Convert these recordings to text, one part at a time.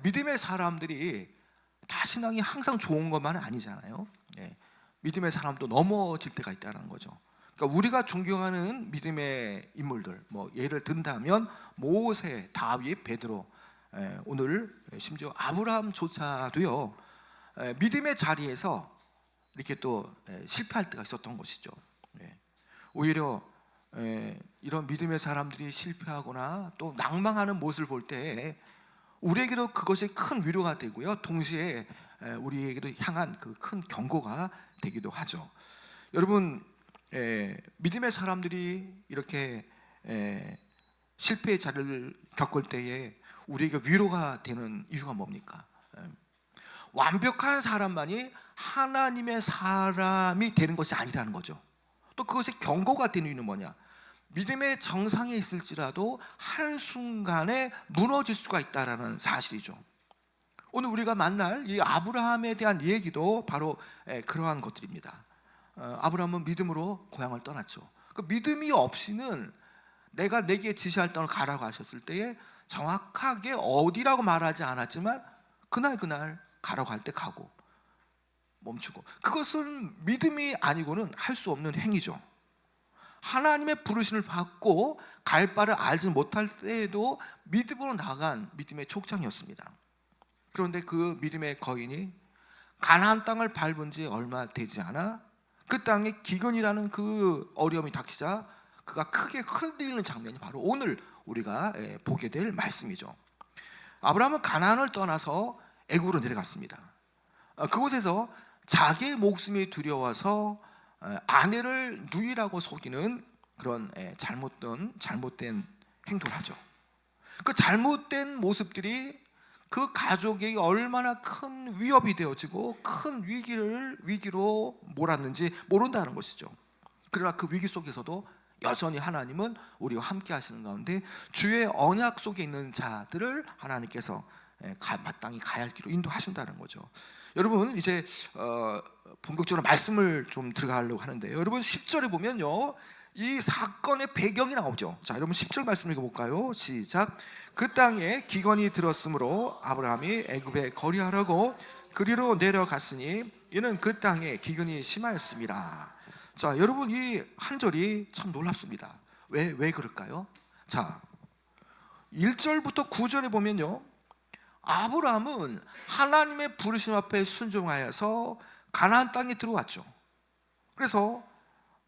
믿음의 사람들이 다 신앙이 항상 좋은 것만은 아니잖아요. 믿음의 사람도 넘어질 때가 있다는 거죠. 그러니까 우리가 존경하는 믿음의 인물들, 뭐 예를 든다면 모세, 다윗, 베드로, 오늘 심지어 아브라함조차도요, 믿음의 자리에서 이렇게 또 실패할 때가 있었던 것이죠. 오히려 이런 믿음의 사람들이 실패하거나 또 낭망하는 모습을 볼 때 우리에게도 그것이 큰 위로가 되고요, 동시에 우리에게도 향한 그 큰 경고가 되기도 하죠. 여러분, 믿음의 사람들이 이렇게 실패의 자리를 겪을 때에 우리에게 위로가 되는 이유가 뭡니까? 완벽한 사람만이 하나님의 사람이 되는 것이 아니라는 거죠. 또 그것이 경고가 되는 이유는 뭐냐? 믿음의 정상에 있을지라도 한순간에 무너질 수가 있다는 사실이죠. 오늘 우리가 만날 이 아브라함에 대한 얘기도 바로 그러한 것들입니다. 아브라함은 믿음으로 고향을 떠났죠. 그 믿음이 없이는 내가 내게 지시할 땅을 가라고 하셨을 때에 정확하게 어디라고 말하지 않았지만 그날 가라고 할 때 가고 멈추고, 그것은 믿음이 아니고는 할 수 없는 행위죠. 하나님의 부르심을 받고 갈 바를 알지 못할 때에도 믿음으로 나간 믿음의 족장이었습니다. 그런데 그 믿음의 거인이 가나안 땅을 밟은 지 얼마 되지 않아 그 땅에 기근이라는 그 어려움이 닥치자 그가 크게 흔들리는 장면이 바로 오늘 우리가 보게 될 말씀이죠. 아브라함은 가나안을 떠나서 애굽으로 내려갔습니다. 그곳에서 자기의 목숨이 두려워서 아내를 누이라고 속이는 그런 잘못된 행동을 하죠. 그 잘못된 모습들이 그 가족에게 얼마나 큰 위협이 되어지고 큰 위기로 몰았는지 모른다는 것이죠. 그러나 그 위기 속에서도 여전히 하나님은 우리와 함께 하시는 가운데 주의 언약 속에 있는 자들을 하나님께서 마땅히 가야 할 길로 인도하신다는 거죠. 여러분, 이제 본격적으로 말씀을 좀 들어가려고 하는데요. 여러분 10절에 보면요, 이 사건의 배경이 나오죠. 자, 여러분 10절 말씀 읽어볼까요? 시작. 그 땅에 기근이 들었으므로 아브라함이 애굽에 거류하려고 그리로 내려갔으니 이는 그 땅에 기근이 심하였습니다. 자, 여러분 이 한 절이 참 놀랍습니다. 왜 그럴까요? 자, 1절부터 9절에 보면요, 아브라함은 하나님의 부르심 앞에 순종하여서 가나안 땅에 들어왔죠. 그래서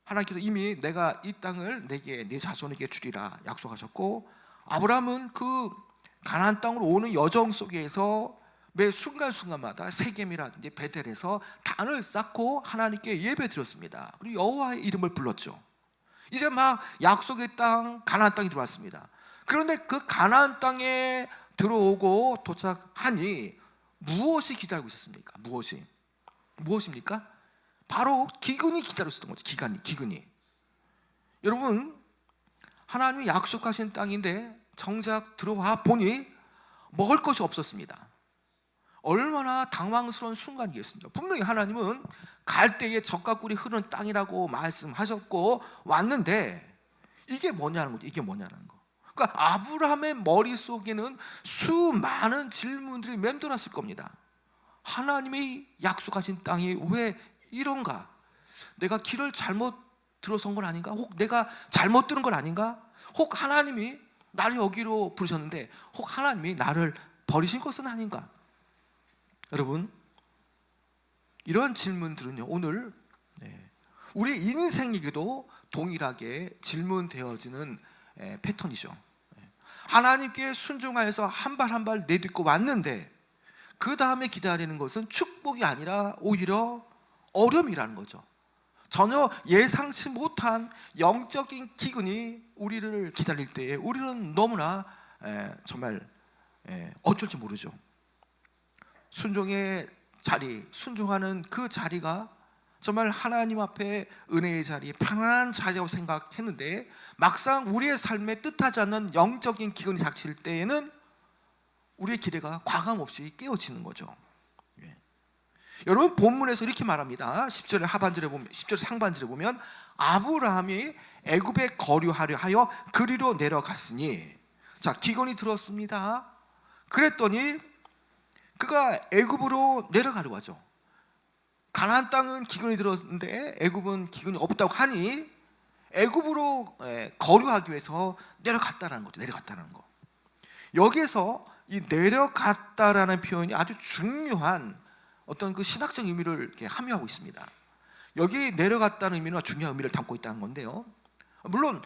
하나님께서 이미 내가 이 땅을 내게 네 자손에게 주리라 약속하셨고, 아브라함은 그 가나안 땅으로 오는 여정 속에서 매 순간순간마다 세겜이라든지 베델에서 단을 쌓고 하나님께 예배드렸습니다. 그리고 여호와의 이름을 불렀죠. 이제 막 약속의 땅 가나안 땅에 들어왔습니다. 그런데 그 가나안 땅에 들어오고 도착하니 무엇이 기다리고 있었습니까? 무엇입니까? 바로 기근이 기다리고 있었던 거죠. 기근이. 여러분, 하나님이 약속하신 땅인데 정작 들어와 보니 먹을 것이 없었습니다. 얼마나 당황스러운 순간이겠습니까? 분명히 하나님은 갈 때에 젖과 꿀이 흐르는 땅이라고 말씀하셨고 왔는데 이게 뭐냐는 거죠. 그러니까 아브라함의 머릿속에는 수많은 질문들이 맴돌았을 겁니다. 하나님이 약속하신 땅이 왜 이런가? 내가 길을 잘못 들어선 건 아닌가? 혹 내가 잘못 들은 건 아닌가? 혹 하나님이 나를 여기로 부르셨는데 혹 하나님이 나를 버리신 것은 아닌가? 여러분, 이러한 질문들은요, 오늘 우리 인생에게도 동일하게 질문되어지는 패턴이죠. 하나님께 순종하여서 한 발 한 발 내딛고 왔는데 그 다음에 기다리는 것은 축복이 아니라 오히려 어려움이라는 거죠. 전혀 예상치 못한 영적인 기근이 우리를 기다릴 때에 우리는 너무나 정말 어쩔지 모르죠. 순종의 자리, 순종하는 그 자리가 정말 하나님 앞에 은혜의 자리, 편안한 자리라고 생각했는데 막상 우리의 삶에 뜻하지 않는 영적인 기근이 닥칠 때에는 우리의 기대가 과감없이 깨어지는 거죠. 여러분, 본문에서 이렇게 말합니다. 10절의 상반절에 보면 아브라함이 애굽에 거류하려 하여 그리로 내려갔으니, 자, 기근이 들었습니다. 그랬더니 그가 애굽으로 내려가려고 하죠. 가나안 땅은 기근이 들었는데 애굽은 기근이 없다고 하니 애굽으로 거류하기 위해서 내려갔다라는 거죠. 내려갔다는 거. 여기에서 이 내려갔다라는 표현이 아주 중요한 어떤 그 신학적 의미를 이렇게 함유하고 있습니다. 여기 내려갔다는 의미는 중요한 의미를 담고 있다는 건데요. 물론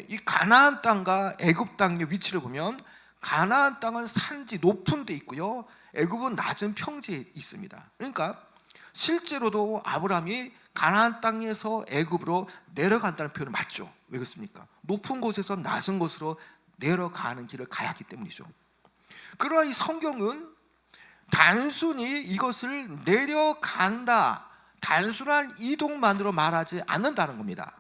이 가나안 땅과 애굽 땅의 위치를 보면 가나안 땅은 산지 높은 데 있고요, 애굽은 낮은 평지에 있습니다. 그러니까 실제로도 아브라함이 가나안 땅에서 애굽으로 내려간다는 표현은 맞죠. 왜 그렇습니까? 높은 곳에서 낮은 곳으로 내려가는 길을 가야 하기 때문이죠. 그러나 이 성경은 단순히 이것을 내려간다, 단순한 이동만으로 말하지 않는다는 겁니다.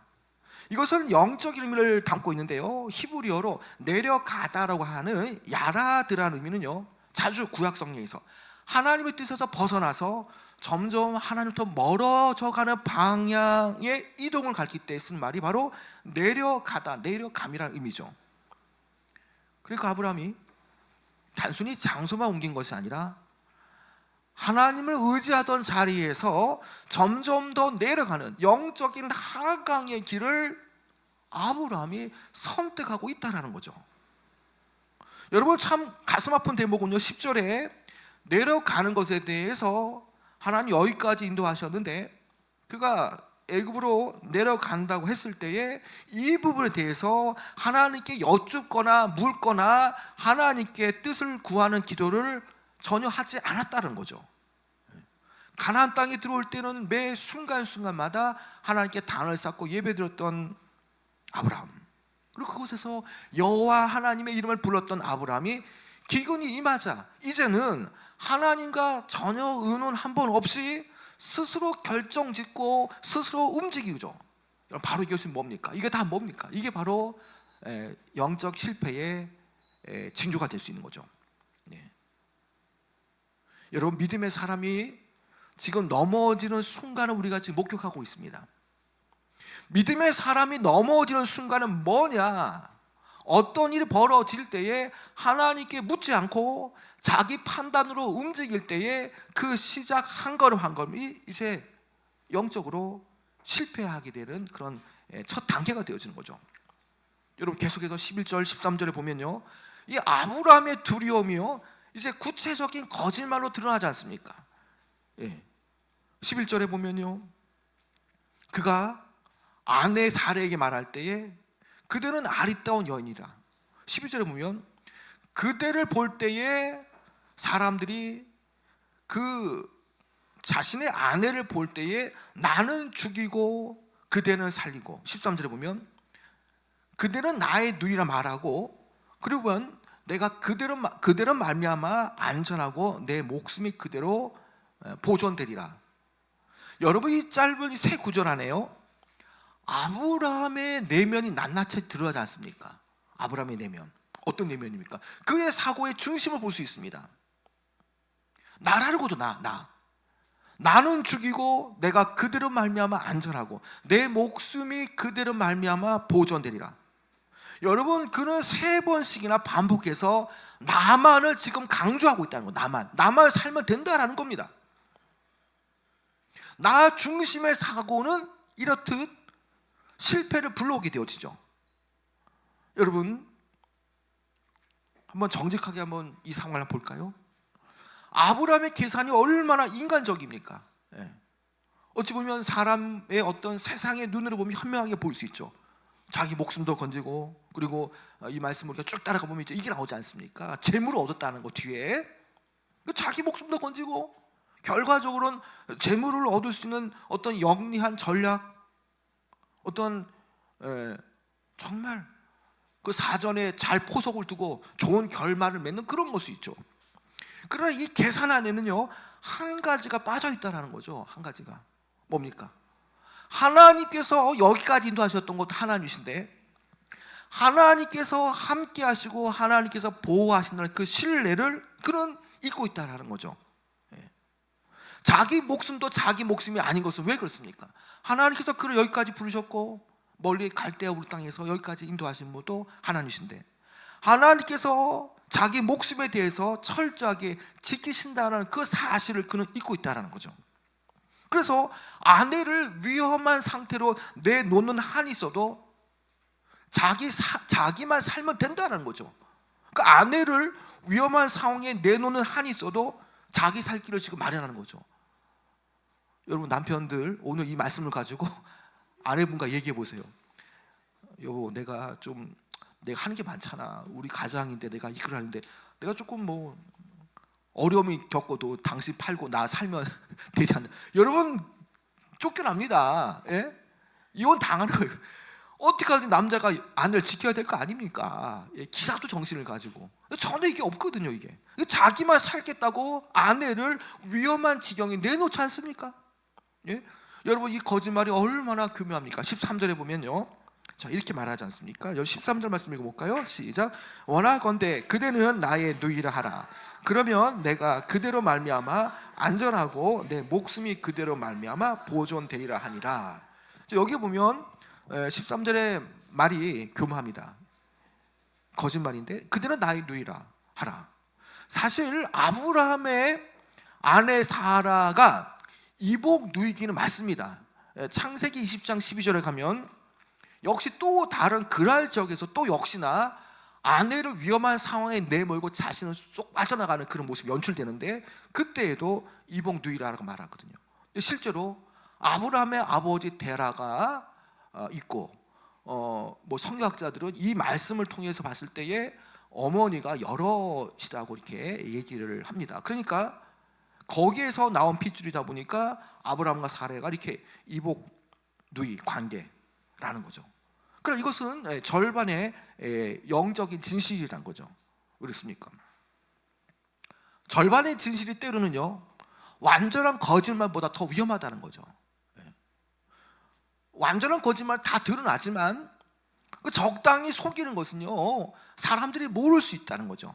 이것은 영적 의미를 담고 있는데요, 히브리어로 내려가다라고 하는 야라드라는 의미는요, 자주 구약 성경에서 하나님의 뜻에서 벗어나서 점점 하나님부터 멀어져가는 방향의 이동을 가리킬 때 쓴 말이 바로 내려가다, 내려감이라는 의미죠. 그러니까 아브라함이 단순히 장소만 옮긴 것이 아니라 하나님을 의지하던 자리에서 점점 더 내려가는 영적인 하강의 길을 아브라함이 선택하고 있다는 거죠. 여러분, 참 가슴 아픈 대목은요, 10절에 내려가는 것에 대해서 하나님 여기까지 인도하셨는데 그가 애굽으로 내려간다고 했을 때에 이 부분에 대해서 하나님께 여쭙거나 묻거나 하나님께 뜻을 구하는 기도를 전혀 하지 않았다는 거죠. 가나안 땅에 들어올 때는 매 순간순간마다 하나님께 단을 쌓고 예배드렸던 아브라함, 그리고 그곳에서 여호와 하나님의 이름을 불렀던 아브라함이 기근이 임하자 이제는 하나님과 전혀 의논 한 번 없이 스스로 결정짓고 스스로 움직이죠. 바로 이것이 뭡니까? 이게 다 뭡니까? 이게 바로 영적 실패의 징조가 될 수 있는 거죠. 여러분, 믿음의 사람이 지금 넘어지는 순간을 우리가 지금 목격하고 있습니다. 믿음의 사람이 넘어지는 순간은 뭐냐? 어떤 일이 벌어질 때에 하나님께 묻지 않고 자기 판단으로 움직일 때에 그 시작 한 걸음 한 걸음이 이제 영적으로 실패하게 되는 그런 첫 단계가 되어지는 거죠. 여러분, 계속해서 11절 13절에 보면요, 이 아브라함의 두려움이요 이제 구체적인 거짓말로 드러나지 않습니까? 11절에 보면요, 그가 아내 사레에게 말할 때에 그대는 아리따운 여인이라. 12절에 보면 그대를 볼 때에 사람들이 그 자신의 아내를 볼 때에 나는 죽이고 그대는 살리고, 13절에 보면 그대는 나의 눈이라 말하고, 그리고 내가 그대로 말미암아 안전하고 내 목숨이 그대로 보존되리라. 여러분, 이 짧은 이 세 구절 안에요 아브라함의 내면이 낱낱이 들어가지 않습니까? 아브라함의 내면, 어떤 내면입니까? 그의 사고의 중심을 볼 수 있습니다. 나라는 거죠. 나는 죽이고 내가 그대로 말미암아 안전하고 내 목숨이 그대로 말미암아 보존되리라. 여러분, 그는 세 번씩이나 반복해서 나만을 지금 강조하고 있다는 거예요. 나만 살면 된다라는 겁니다. 나 중심의 사고는 이렇듯 실패를 불러오게 되어지죠. 여러분, 한번 정직하게 한번 이 상황을 한번 볼까요? 아브라함의 계산이 얼마나 인간적입니까? 어찌 보면 사람의 어떤 세상의 눈으로 보면 현명하게 보일 수 있죠. 자기 목숨도 건지고, 그리고 이 말씀을 우리가 쭉 따라가 보면 이제 이게 나오지 않습니까? 재물을 얻었다는 거 뒤에 자기 목숨도 건지고 결과적으로는 재물을 얻을 수 있는 어떤 영리한 전략, 어떤 정말 그 사전에 잘 포석을 두고 좋은 결말을 맺는 그런 것이 있죠. 그러나 이 계산 안에는요 한 가지가 빠져 있다는 거죠. 한 가지가 뭡니까? 하나님께서 여기까지 인도하셨던 것도 하나님이신데 하나님께서 함께 하시고 하나님께서 보호하신다는 그 신뢰를 그는 잊고 있다는 거죠. 자기 목숨도 자기 목숨이 아닌 것은 왜 그렇습니까? 하나님께서 그를 여기까지 부르셨고 멀리 갈대아 우르 땅에서 여기까지 인도하신 분도 하나님이신데 하나님께서 자기 목숨에 대해서 철저하게 지키신다는 그 사실을 그는 잊고 있다는 거죠. 그래서 아내를 위험한 상태로 내놓는 한이 있어도 자기만 살면 된다는 거죠. 그러니까 아내를 위험한 상황에 내놓는 한이 있어도 자기 살 길을 지금 마련하는 거죠. 여러분, 남편들 오늘 이 말씀을 가지고 아내분과 얘기해 보세요. 여보, 내가 하는 게 많잖아. 우리 가장인데 내가 이끌어 하는데 내가 조금 뭐 어려움이 겪어도 당신 팔고 나 살면 되지 않나. 여러분, 쫓겨납니다. 예? 이혼 당하는 거예요. 어떻게든 남자가 아내를 지켜야 될 거 아닙니까? 예, 기사도 정신을 가지고. 전혀 이게 없거든요. 이게 자기만 살겠다고 아내를 위험한 지경에 내놓지 않습니까? 예? 여러분, 이 거짓말이 얼마나 교묘합니까? 13절에 보면요, 자, 이렇게 말하지 않습니까? 여기 13절 말씀 읽어볼까요? 시작. 원하건대 그대는 나의 누이라 하라. 그러면 내가 그대로 말미암아 안전하고 내 목숨이 그대로 말미암아 보존되리라 하니라. 여기 보면 13절의 말이 교묘합니다. 거짓말인데 그대는 나의 누이라 하라. 사실 아브라함의 아내 사라가 이복 누이기는 맞습니다. 창세기 20장 12절에 가면 역시 또 다른 그랄 지역에서 또 역시나 아내를 위험한 상황에 내몰고 자신을 쏙 빠져나가는 그런 모습이 연출되는데, 그때에도 이복 누이라고 말하거든요. 실제로 아브라함의 아버지 데라가 있고 뭐 성경학자들은 이 말씀을 통해서 봤을 때에 어머니가 여럿이라고 이렇게 얘기를 합니다. 그러니까 거기에서 나온 핏줄이다 보니까 아브라함과 사레가 이렇게 이복 누이 관계라는 거죠. 그럼 이것은 절반의 영적인 진실이란 거죠. 그렇습니까? 절반의 진실이 때로는요, 완전한 거짓말보다 더 위험하다는 거죠. 완전한 거짓말 다 드러나지만 적당히 속이는 것은요, 사람들이 모를 수 있다는 거죠.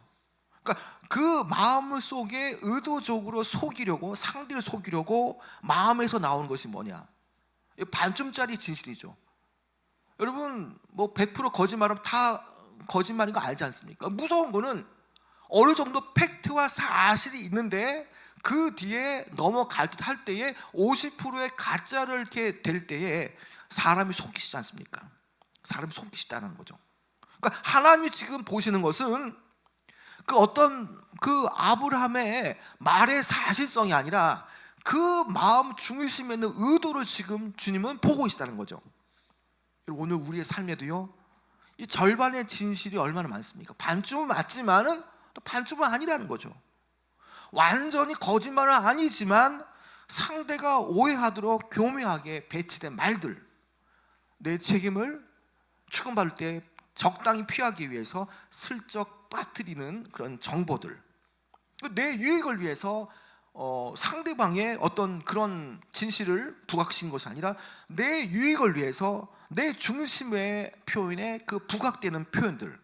그러니까 그 마음 속에 의도적으로 속이려고, 상대를 속이려고 마음에서 나오는 것이 뭐냐? 반쯤짜리 진실이죠. 여러분, 뭐 100% 거짓말은 다 거짓말인 거 알지 않습니까? 무서운 거는 어느 정도 팩트와 사실이 있는데 그 뒤에 넘어갈 듯 할 때에 50%의 가짜를 이렇게 될 때에 사람이 속이시지 않습니까? 사람이 속이시다는 거죠. 그러니까 하나님이 지금 보시는 것은 그 어떤 그 아브라함의 말의 사실성이 아니라 그 마음 중심에 있는 의도를 지금 주님은 보고 계시다는 거죠. 오늘 우리의 삶에도요, 이 절반의 진실이 얼마나 많습니까? 반쯤은 맞지만은 또 반쯤은 아니라는 거죠. 완전히 거짓말은 아니지만 상대가 오해하도록 교묘하게 배치된 말들, 내 책임을 추궁받을 때 적당히 피하기 위해서 슬쩍 빠뜨리는 그런 정보들, 내 유익을 위해서 상대방의 어떤 그런 진실을 부각시킨 것이 아니라 내 유익을 위해서 내 중심의 표현에 그 부각되는 표현들.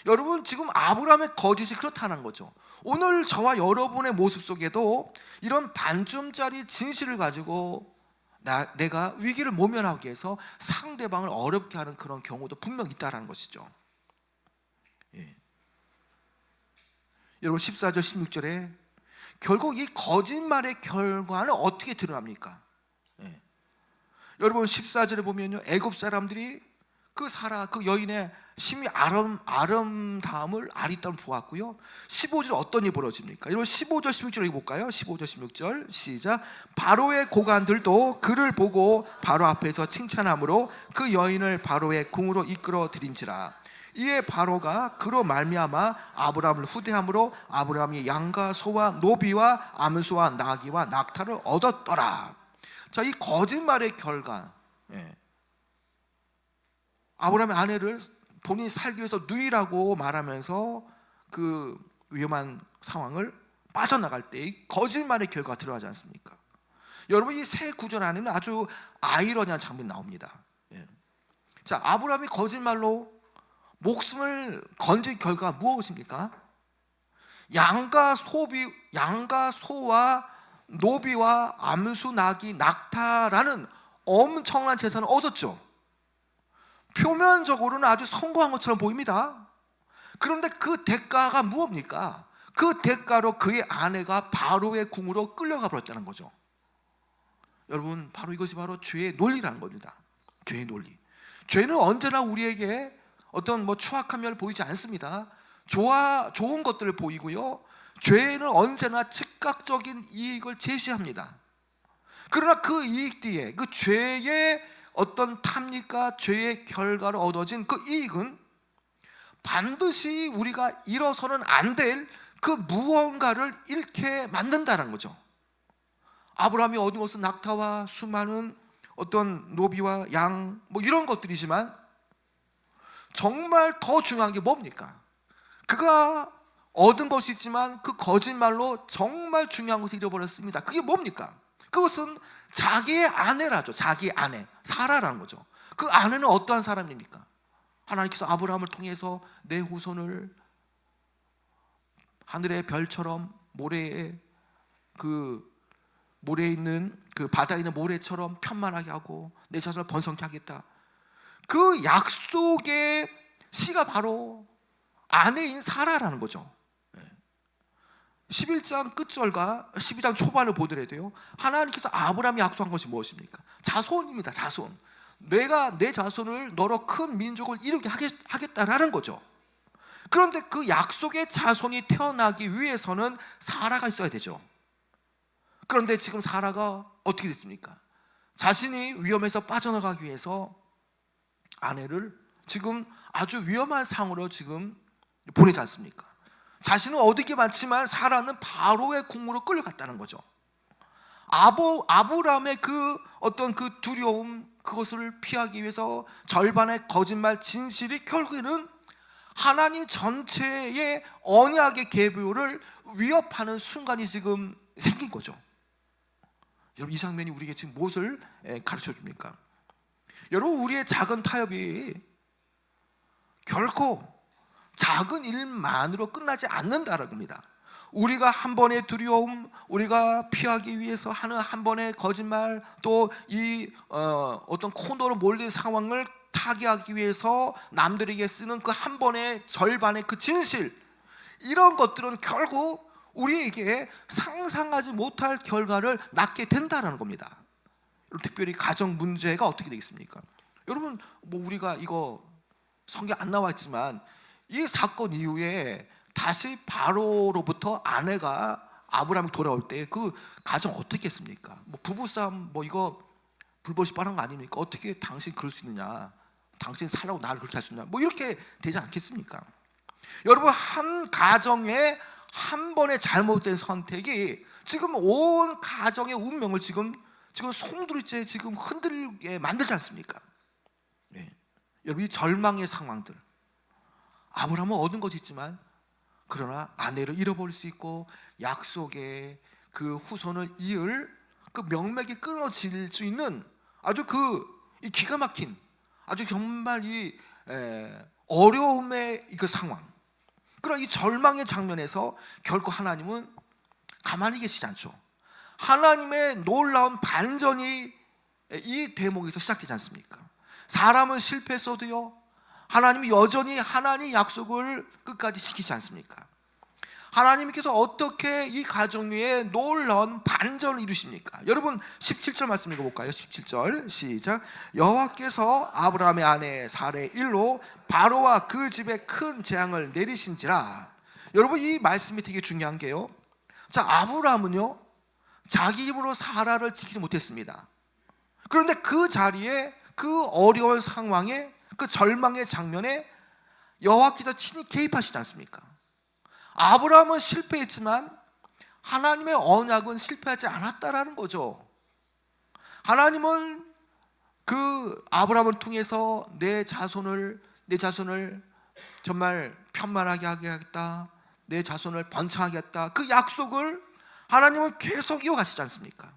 여러분, 지금 아브라함의 거짓이 그렇다는 거죠. 오늘 저와 여러분의 모습 속에도 이런 반쯤짜리 진실을 가지고 내가 위기를 모면하기 위해서 상대방을 어렵게 하는 그런 경우도 분명 있다는 것이죠. 예. 여러분, 14절 16절에 결국 이 거짓말의 결과는 어떻게 드러납니까? 예. 여러분, 14절에 보면요, 애굽 사람들이 그 사라, 그 여인의 심히 아름다움을 아리따움 보았고요. 15절 어떤 일이 벌어집니까? 여러분, 15절 16절 읽어볼까요? 15절 16절 시작. 바로의 고관들도 그를 보고 바로 앞에서 칭찬함으로 그 여인을 바로의 궁으로 이끌어 들인지라. 이에 바로가 그로 말미암아 아브라함을 후대함으로 아브라함이 양과 소와 노비와 암수와 나귀와 낙타를 얻었더라. 자, 이 거짓말의 결과, 아브라함의 아내를 본인이 살기 위해서 누이라고 말하면서 그 위험한 상황을 빠져나갈 때 이 거짓말의 결과가 들어가지 않습니까? 여러분, 이 세 구절 안에는 아주 아이러니한 장면이 나옵니다. 자, 아브라함이 거짓말로 목숨을 건진 결과가 무엇입니까? 양과 소와 노비와 암수, 나귀, 낙타라는 엄청난 재산을 얻었죠. 표면적으로는 아주 성공한 것처럼 보입니다. 그런데 그 대가가 무엇입니까? 그 대가로 그의 아내가 바로의 궁으로 끌려가 버렸다는 거죠. 여러분, 바로 이것이 바로 죄의 논리라는 겁니다. 죄의 논리. 죄는 언제나 우리에게 어떤 추악한 면을 보이지 않습니다. 좋은 것들을 보이고요, 죄는 언제나 즉각적인 이익을 제시합니다. 그러나 그 이익 뒤에, 그 죄의 어떤 탐닉과 죄의 결과로 얻어진 그 이익은 반드시 우리가 잃어서는 안 될 그 무언가를 잃게 만든다는 거죠. 아브라함이 얻은 것은 낙타와 수많은 어떤 노비와 양 이런 것들이지만, 정말 더 중요한 게 뭡니까? 그가 얻은 것이 있지만 그 거짓말로 정말 중요한 것을 잃어버렸습니다. 그게 뭡니까? 그것은 자기의 아내라죠. 자기의 아내, 사라라는 거죠. 그 아내는 어떠한 사람입니까? 하나님께서 아브라함을 통해서 내 후손을 하늘의 별처럼 모래에 있는 그 바다에 있는 모래처럼 편만하게 하고 내 자손을 번성케 하겠다. 그 약속의 씨가 바로 아내인 사라라는 거죠. 11장 끝절과 12장 초반을 보더라도요, 하나님께서 아브라함이 약속한 것이 무엇입니까? 자손입니다. 자손. 내가 내 자손을 너로 큰 민족을 이루게 하겠다라는 거죠. 그런데 그 약속의 자손이 태어나기 위해서는 사라가 있어야 되죠. 그런데 지금 사라가 어떻게 됐습니까? 자신이 위험에서 빠져나가기 위해서 아내를 지금 아주 위험한 상으로 지금 보내지 않습니까? 자신은 얻을 게 많지만 사라는 바로의 궁으로 끌려갔다는 거죠. 아브라함의 그 어떤 그 두려움, 그것을 피하기 위해서 절반의 거짓말, 진실이 결국에는 하나님 전체의 언약의 계보를 위협하는 순간이 지금 생긴 거죠. 여러분, 이 장면이 우리에게 지금 무엇을 가르쳐 줍니까? 여러분, 우리의 작은 타협이 결코 작은 일만으로 끝나지 않는다는 겁니다. 우리가 한 번의 두려움, 우리가 피하기 위해서 하는 한 번의 거짓말, 또 이 어떤 코너로 몰린 상황을 타개하기 위해서 남들에게 쓰는 그 한 번의 절반의 그 진실, 이런 것들은 결국 우리에게 상상하지 못할 결과를 낳게 된다는 겁니다. 특별히 가정 문제가 어떻게 되겠습니까? 여러분, 우리가 이거 성경 안 나와 있지만 이 사건 이후에 다시 바로로부터 아내가 아브라함이 돌아올 때 그 가정 어떻게 했습니까? 부부싸움 이거 불법이 뻔한 거 아닙니까? 어떻게 당신 그럴 수 있느냐? 당신 살라고 나를 그렇게 할 수 있느냐? 이렇게 되지 않겠습니까? 여러분, 한 가정에 한 번의 잘못된 선택이 지금 온 가정의 운명을 지금 송두리째 지금 흔들게 만들지 않습니까? 네. 여러분, 이 절망의 상황들, 아브라함은 얻은 것이 있지만 그러나 아내를 잃어버릴 수 있고 약속의 그 후손을 이을 그 명맥이 끊어질 수 있는 아주 이 기가 막힌 아주 정말 이 어려움의 그 상황, 그런 이 절망의 장면에서 결코 하나님은 가만히 계시지 않죠. 하나님의 놀라운 반전이 이 대목에서 시작되지 않습니까? 사람은 실패했어도요, 하나님이 여전히 하나님 약속을 끝까지 지키지 않습니까? 하나님께서 어떻게 이 가정 위에 놀라운 반전을 이루십니까? 여러분, 17절 말씀 읽어볼까요? 17절 시작. 여호와께서 아브라함의 아내 사라의 일로 바로와 그 집에 큰 재앙을 내리신지라. 여러분, 이 말씀이 되게 중요한 게요, 자, 아브라함은요 자기 힘으로 사라를 지키지 못했습니다. 그런데 그 자리에, 그 어려운 상황에, 그 절망의 장면에 여호와께서 친히 개입하시지 않습니까? 아브라함은 실패했지만 하나님의 언약은 실패하지 않았다라는 거죠. 하나님은 그 아브라함을 통해서 내 자손을 정말 편만하게 하겠다, 내 자손을 번창하게 하겠다, 그 약속을 하나님은 계속 이어가시지 않습니까?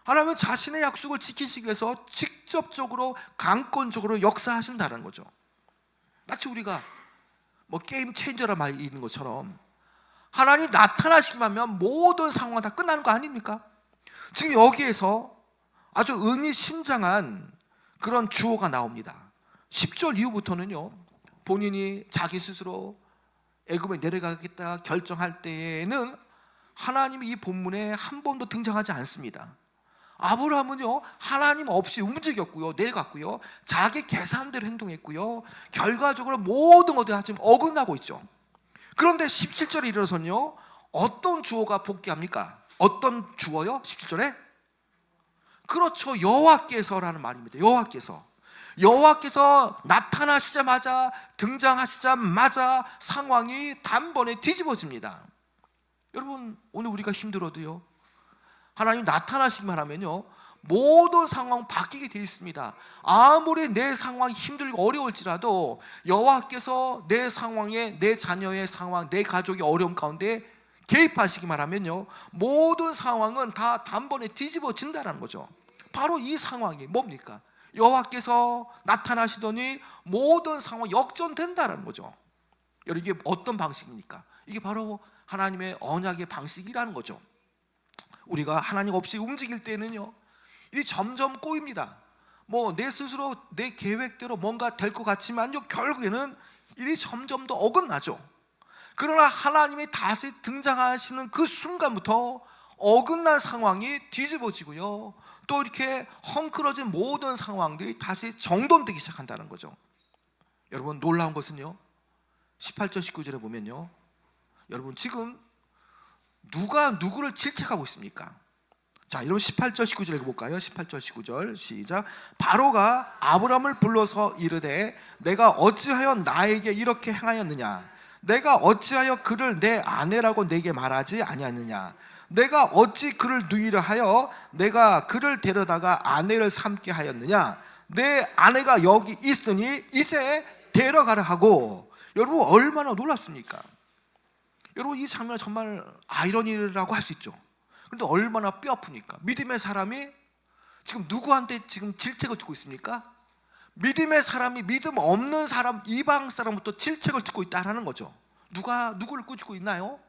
하나님은 자신의 약속을 지키시기 위해서 직접적으로 강권적으로 역사하신다는 거죠. 마치 우리가 게임 체인저라 말이 있는 것처럼 하나님 나타나시기만 하면 모든 상황은 다 끝나는 거 아닙니까? 지금 여기에서 아주 의미심장한 그런 주어가 나옵니다. 10절 이후부터는요, 본인이 자기 스스로 애굽에 내려가겠다 결정할 때에는 하나님이 이 본문에 한 번도 등장하지 않습니다. 아브라함은요, 하나님 없이 움직였고요, 내려갔고요, 자기 계산대로 행동했고요, 결과적으로 모든 것들이 지금 어긋나고 있죠. 그런데 17절에 이르러서는요, 어떤 주어가 복귀합니까? 어떤 주어요? 17절에? 그렇죠, 여호와께서라는 말입니다. 여호와께서 나타나시자마자, 등장하시자마자 상황이 단번에 뒤집어집니다. 여러분, 오늘 우리가 힘들어도요, 하나님 나타나시기만 하면요, 모든 상황 바뀌게 되어 있습니다. 아무리 내 상황이 힘들고 어려울지라도 여호와께서 내 상황에, 내 자녀의 상황, 내 가족의 어려움 가운데 개입하시기만 하면요, 모든 상황은 다 단번에 뒤집어진다는 거죠. 바로 이 상황이 뭡니까? 여호와께서 나타나시더니 모든 상황이 역전된다는 거죠. 여러분, 이게 어떤 방식입니까? 이게 바로 하나님의 언약의 방식이라는 거죠. 우리가 하나님 없이 움직일 때는요, 이 점점 꼬입니다. 내 스스로 내 계획대로 뭔가 될 것 같지만요, 결국에는 일이 점점 더 어긋나죠. 그러나 하나님이 다시 등장하시는 그 순간부터 어긋난 상황이 뒤집어지고요, 또 이렇게 헝클어진 모든 상황들이 다시 정돈되기 시작한다는 거죠. 여러분, 놀라운 것은요, 18절 19절에 보면요, 여러분, 지금 누가 누구를 질책하고 있습니까? 자, 여러분 18절 19절 읽어볼까요? 18절 19절 시작. 바로가 아브람을 불러서 이르되 내가 어찌하여 나에게 이렇게 행하였느냐? 내가 어찌하여 그를 내 아내라고 내게 말하지 아니하느냐? 내가 어찌 그를 누이라 하여 내가 그를 데려다가 아내를 삼게 하였느냐? 내 아내가 여기 있으니 이제 데려가라 하고. 여러분, 얼마나 놀랍습니까? 여러분, 이 장면 정말 아이러니라고 할 수 있죠. 그런데 얼마나 뼈아픕니까? 믿음의 사람이 지금 누구한테 지금 질책을 듣고 있습니까? 믿음의 사람이 믿음 없는 사람, 이방 사람부터 질책을 듣고 있다는 거죠. 누가 누구를 꾸짖고 있나요?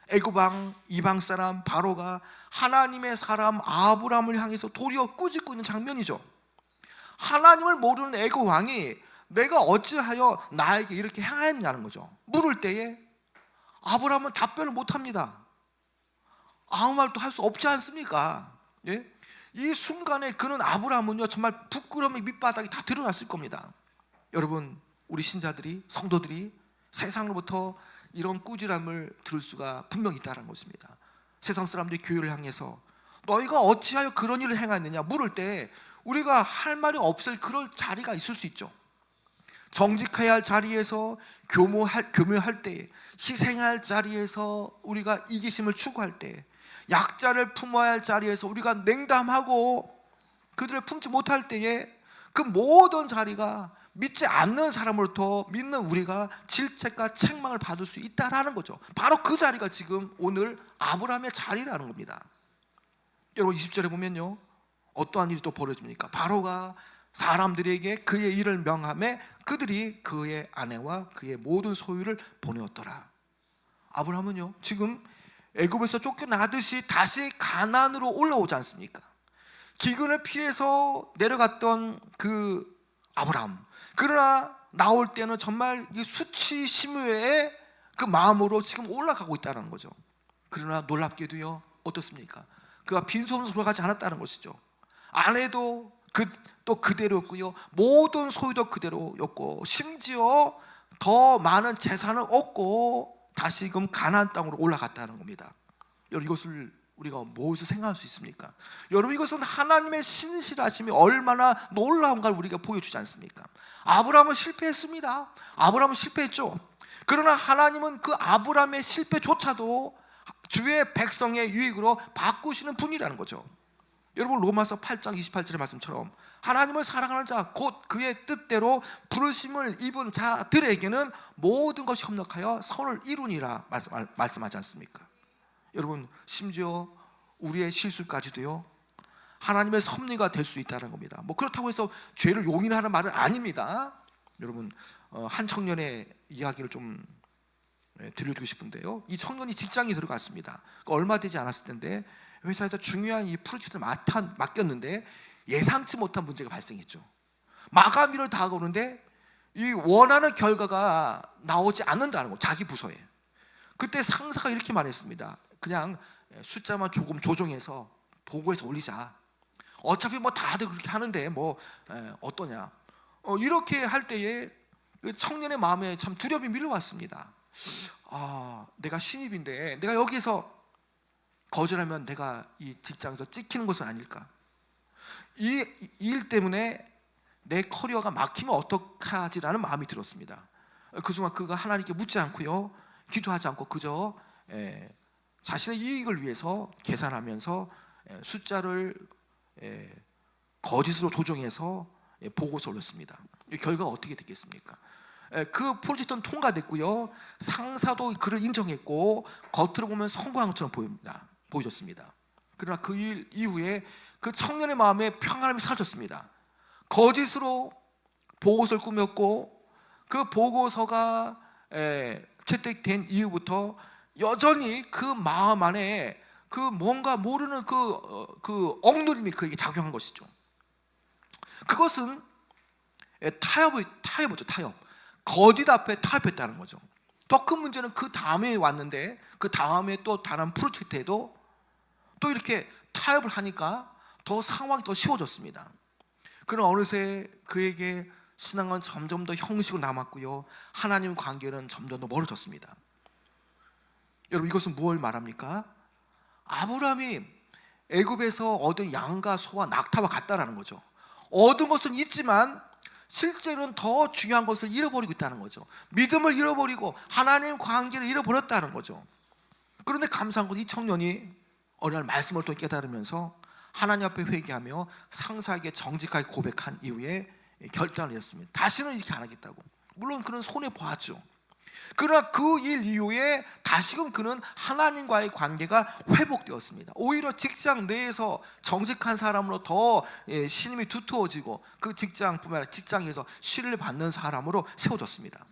애굽 왕, 이방 사람 바로가 하나님의 사람 아브람을 향해서 도리어 꾸짖고 있는 장면이죠. 하나님을 모르는 애굽 왕이 내가 어찌하여 나에게 이렇게 행하였냐는 거죠. 물을 때에 아브람은 답변을 못합니다. 아무 말도 할 수 없지 않습니까? 예? 이 순간에 그는 아브람은요, 정말 부끄러움의 밑바닥이 다 드러났을 겁니다. 여러분, 우리 신자들이, 성도들이 세상으로부터 이런 꾸지람을 들을 수가 분명히 있다는 것입니다. 세상 사람들이 교회를 향해서 너희가 어찌하여 그런 일을 행하느냐 물을 때 우리가 할 말이 없을 그럴 자리가 있을 수 있죠. 정직해야 할 자리에서 교묘할 때, 희생해야 할 자리에서 우리가 이기심을 추구할 때, 약자를 품어야 할 자리에서 우리가 냉담하고 그들을 품지 못할 때에 그 모든 자리가 믿지 않는 사람으로부터 믿는 우리가 질책과 책망을 받을 수 있다라는 거죠. 바로 그 자리가 지금 오늘 아브라함의 자리라는 겁니다. 여러분, 20절에 보면요, 어떠한 일이 또 벌어집니까? 바로가 사람들에게 그의 일을 명하매 그들이 그의 아내와 그의 모든 소유를 보내었더라. 아브라함은요, 지금 애굽에서 쫓겨나듯이 다시 가나안으로 올라오지 않습니까? 기근을 피해서 내려갔던 그 아브라함, 그러나 나올 때는 정말 이 수치심의 그 마음으로 지금 올라가고 있다는 거죠. 그러나 놀랍게도요, 어떻습니까? 그가 빈손으로 돌아가지 않았다는 것이죠. 아내도 또 그대로였고요, 모든 소유도 그대로였고, 심지어 더 많은 재산을 얻고 다시금 가나안 땅으로 올라갔다는 겁니다. 여러분, 이것을 우리가 무엇을 생각할 수 있습니까? 여러분, 이것은 하나님의 신실하심이 얼마나 놀라운가를 우리가 보여주지 않습니까? 아브라함은 실패했습니다. 아브라함은 실패했죠. 그러나 하나님은 그 아브라함의 실패조차도 주의 백성의 유익으로 바꾸시는 분이라는 거죠. 여러분, 로마서 8장 28절의 말씀처럼 하나님을 사랑하는 자 곧 그의 뜻대로 부르심을 입은 자들에게는 모든 것이 협력하여 선을 이루니라 말씀하지 않습니까? 여러분, 심지어 우리의 실수까지도요, 하나님의 섭리가 될 수 있다는 겁니다. 그렇다고 해서 죄를 용인하는 말은 아닙니다. 여러분, 한 청년의 이야기를 좀 들려주고 싶은데요, 이 청년이 직장에 들어갔습니다. 얼마 되지 않았을 텐데 회사에서 중요한 이 프로젝트를 맡겼는데 예상치 못한 문제가 발생했죠. 마감일을 다가오는데 이 원하는 결과가 나오지 않는다는 거, 자기 부서에. 그때 상사가 이렇게 말했습니다. 그냥 숫자만 조금 조정해서 보고해서 올리자. 어차피 뭐 다들 그렇게 하는데 뭐 어떠냐. 이렇게 할 때에 그 청년의 마음에 참 두려움이 밀려왔습니다. 내가 신입인데 내가 여기서 거절하면 내가 이 직장에서 찍히는 것은 아닐까. 이 일 때문에 내 커리어가 막히면 어떡하지라는 마음이 들었습니다. 그 순간 그가 하나님께 묻지 않고요, 기도하지 않고 그저 자신의 이익을 위해서 계산하면서 숫자를 거짓으로 조정해서 보고서를 올렸습니다. 결과가 어떻게 됐겠습니까? 그 프로젝트는 통과됐고요, 상사도 그를 인정했고 겉으로 보면 성공한 것처럼 보여졌습니다. 그러나 그 일 이후에 그 청년의 마음에 평안함이 사라졌습니다. 거짓으로 보고서를 꾸몄고 그 보고서가 채택된 이후부터 여전히 그 마음 안에 그 뭔가 모르는 그 억누림이 그에게 작용한 것이죠. 그것은 타협이죠. 타협. 거짓 앞에 타협했다는 거죠. 더 큰 문제는 그 다음에 왔는데, 그 다음에 또 다른 프로젝트에도 또 이렇게 타협을 하니까 더 상황이 더 쉬워졌습니다. 그러나 어느새 그에게 신앙은 점점 더 형식으로 남았고요, 하나님 관계는 점점 더 멀어졌습니다. 여러분, 이것은 무엇을 말합니까? 아브라함이 애굽에서 얻은 양과 소와 낙타와 같다라는 거죠. 얻은 것은 있지만 실제로는 더 중요한 것을 잃어버리고 있다는 거죠. 믿음을 잃어버리고 하나님 관계를 잃어버렸다는 거죠. 그런데 감사한 것은 이 청년이 어느 날 말씀을 통해 깨달으면서 하나님 앞에 회개하며 상사에게 정직하게 고백한 이후에 결단을 했습니다. 다시는 이렇게 안 하겠다고. 물론 그는 손해 보았죠. 그러나 그 일 이후에 다시금 그는 하나님과의 관계가 회복되었습니다. 오히려 직장 내에서 정직한 사람으로 더 신임이 두터워지고 그 직장뿐만 아니라 직장에서 신뢰받는 사람으로 세워졌습니다.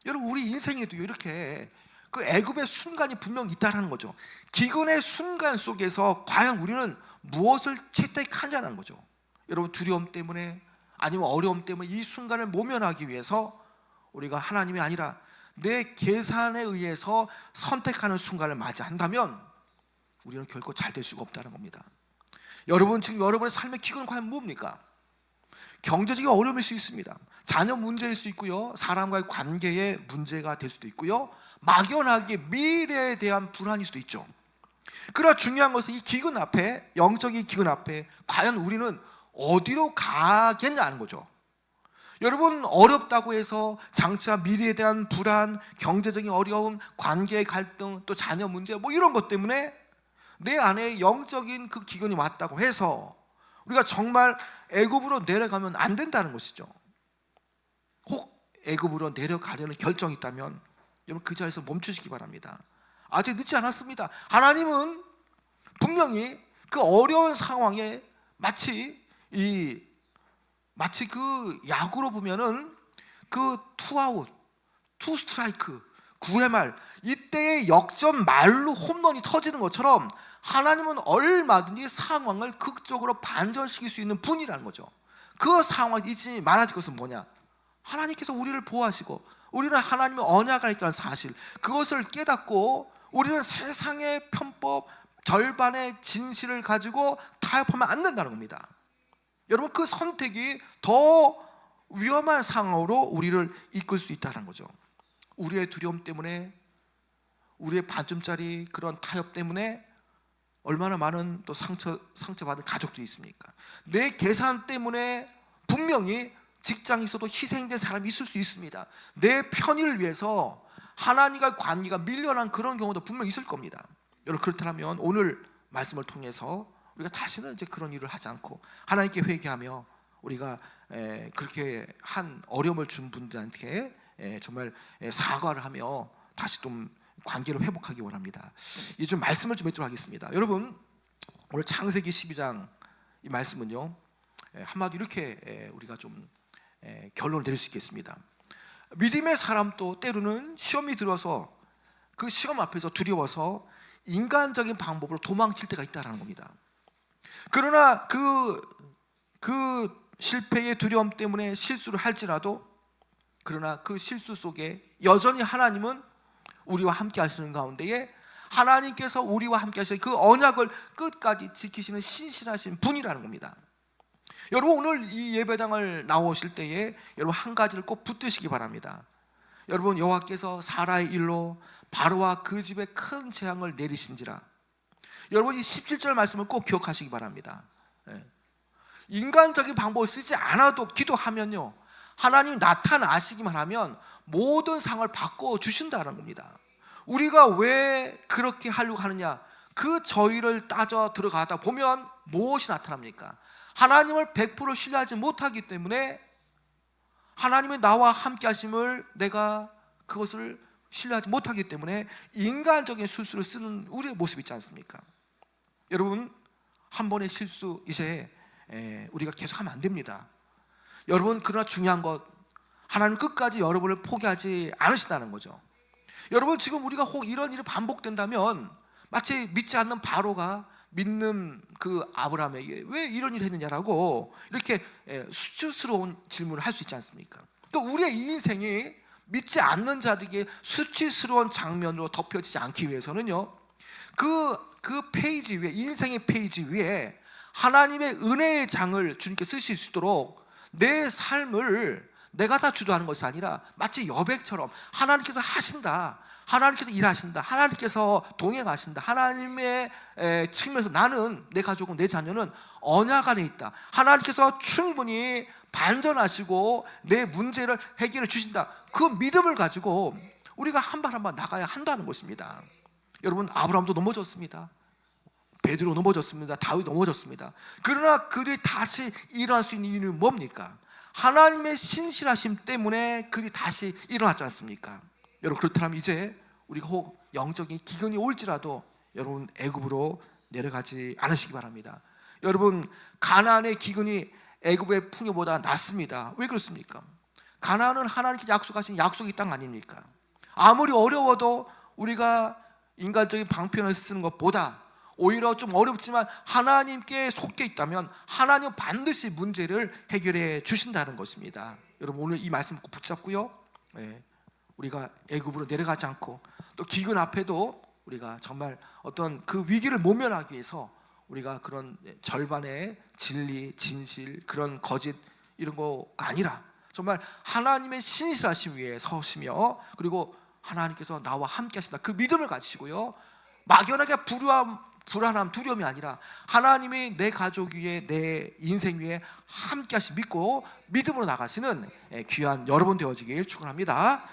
여러분, 우리 인생에도 이렇게 그 애굽의 순간이 분명 있다는 거죠. 기근의 순간 속에서 과연 우리는 무엇을 채택하냐는 거죠. 여러분, 두려움 때문에 아니면 어려움 때문에 이 순간을 모면하기 위해서 우리가 하나님이 아니라 내 계산에 의해서 선택하는 순간을 맞이한다면 우리는 결코 잘 될 수가 없다는 겁니다. 여러분, 지금 여러분의 삶의 기근은 과연 뭡니까? 경제적인 어려움일 수 있습니다. 자녀 문제일 수 있고요, 사람과의 관계의 문제가 될 수도 있고요, 막연하게 미래에 대한 불안일 수도 있죠. 그러나 중요한 것은 이 기근 앞에, 영적인 기근 앞에 과연 우리는 어디로 가겠냐는 거죠. 여러분, 어렵다고 해서 장차 미래에 대한 불안, 경제적인 어려움, 관계의 갈등, 또 자녀 문제 뭐 이런 것 때문에 내 안에 영적인 그 기근이 왔다고 해서 우리가 정말 애굽으로 내려가면 안 된다는 것이죠. 혹 애굽으로 내려가려는 결정이 있다면 여러분, 그 자리에서 멈추시기 바랍니다. 아직 늦지 않았습니다. 하나님은 분명히 그 어려운 상황에 마치 그 야구로 보면은 그 투아웃, 투 스트라이크, 9회 말, 이때의 역전 말로 홈런이 터지는 것처럼 하나님은 얼마든지 상황을 극적으로 반전시킬 수 있는 분이라는 거죠. 그 상황을 잊지 말아야 될 것은 뭐냐? 하나님께서 우리를 보호하시고 우리는 하나님의 언약이 있다는 사실, 그것을 깨닫고 우리는 세상의 편법 절반의 진실을 가지고 타협하면 안 된다는 겁니다. 여러분, 그 선택이 더 위험한 상황으로 우리를 이끌 수 있다는 거죠. 우리의 두려움 때문에, 우리의 반쯤짜리 그런 타협 때문에 얼마나 많은 또 상처받은 가족들이 있습니까? 내 계산 때문에 분명히 직장에서도 희생된 사람이 있을 수 있습니다. 내 편의를 위해서 하나님과 관계가 밀려난 그런 경우도 분명히 있을 겁니다. 여러분, 그렇다면 오늘 말씀을 통해서 우리가 다시는 이제 그런 일을 하지 않고 하나님께 회개하며 우리가 그렇게 한 어려움을 준 분들한테 정말 사과를 하며 다시 좀 관계를 회복하기 원합니다. 이제 좀 말씀을 좀 했도록 하겠습니다. 여러분, 오늘 창세기 12장 이 말씀은요, 한마디로 이렇게 우리가 좀 결론을 내릴 수 있겠습니다. 믿음의 사람도 때로는 시험이 들어서 그 시험 앞에서 두려워서 인간적인 방법으로 도망칠 때가 있다는 겁니다. 그러나 그 실패의 두려움 때문에 실수를 할지라도 그러나 그 실수 속에 여전히 하나님은 우리와 함께 하시는 가운데에 하나님께서 우리와 함께 하시는 그 언약을 끝까지 지키시는 신실하신 분이라는 겁니다. 여러분, 오늘 이 예배당을 나오실 때에 여러분 한 가지를 꼭 붙드시기 바랍니다. 여러분, 여호와께서 사라의 일로 바로와 그 집에 큰 재앙을 내리신지라. 여러분, 이 17절 말씀을 꼭 기억하시기 바랍니다. 인간적인 방법을 쓰지 않아도 기도하면요, 하나님 나타나시기만 하면 모든 상을 바꿔주신다는 겁니다. 우리가 왜 그렇게 하려고 하느냐, 그 저희를 따져 들어가다 보면 무엇이 나타납니까? 하나님을 100% 신뢰하지 못하기 때문에 하나님의 나와 함께 하심을 내가 그것을 신뢰하지 못하기 때문에 인간적인 술수를 쓰는 우리의 모습이 있지 않습니까? 여러분, 한 번의 실수 이제 우리가 계속하면 안 됩니다. 여러분, 그러나 중요한 것, 하나님 끝까지 여러분을 포기하지 않으신다는 거죠. 여러분, 지금 우리가 혹 이런 일이 반복된다면 마치 믿지 않는 바로가 믿는 그 아브라함에게 왜 이런 일을 했느냐라고 이렇게 수치스러운 질문을 할 수 있지 않습니까? 또 우리의 이 인생이 믿지 않는 자들에게 수치스러운 장면으로 덮여지지 않기 위해서는요, 그 페이지 위에, 인생의 페이지 위에 하나님의 은혜의 장을 주님께 쓰실 수 있도록 내 삶을 내가 다 주도하는 것이 아니라 마치 여백처럼 하나님께서 하신다, 하나님께서 일하신다, 하나님께서 동행하신다, 하나님의 측면에서 나는, 내 가족은, 내 자녀는 언약 안에 있다, 하나님께서 충분히 반전하시고 내 문제를 해결해 주신다, 그 믿음을 가지고 우리가 한 발 한 발 나가야 한다는 것입니다. 여러분, 아브라함도 넘어졌습니다. 베드로 넘어졌습니다. 다윗 넘어졌습니다. 그러나 그들이 다시 일어날 수 있는 이유는 뭡니까? 하나님의 신실하심 때문에 그들이 다시 일어났지 않습니까? 여러분, 그렇다면 이제 우리가 혹 영적인 기근이 올지라도 여러분 애굽으로 내려가지 않으시기 바랍니다. 여러분, 가나안의 기근이 애굽의 풍요보다 낫습니다. 왜 그렇습니까? 가나안은 하나님께 약속하신 약속의 땅 아닙니까? 아무리 어려워도 우리가 인간적인 방편을 쓰는 것보다 오히려 좀 어렵지만 하나님께 속해 있다면 하나님은 반드시 문제를 해결해 주신다는 것입니다. 여러분, 오늘 이 말씀 꼭 붙잡고요, 우리가 애굽으로 내려가지 않고 또 기근 앞에도 우리가 정말 어떤 그 위기를 모면하기 위해서 우리가 그런 절반의 진리, 진실, 그런 거짓 이런 거가 아니라 정말 하나님의 신실하심 위에 서시며, 그리고 하나님께서 나와 함께 하신다, 그 믿음을 가지시고요, 막연하게 불안함, 두려움이 아니라 하나님이 내 가족 위에, 내 인생 위에 함께 하시 믿고 믿음으로 나가시는 귀한 여러분 되어지길 축원합니다.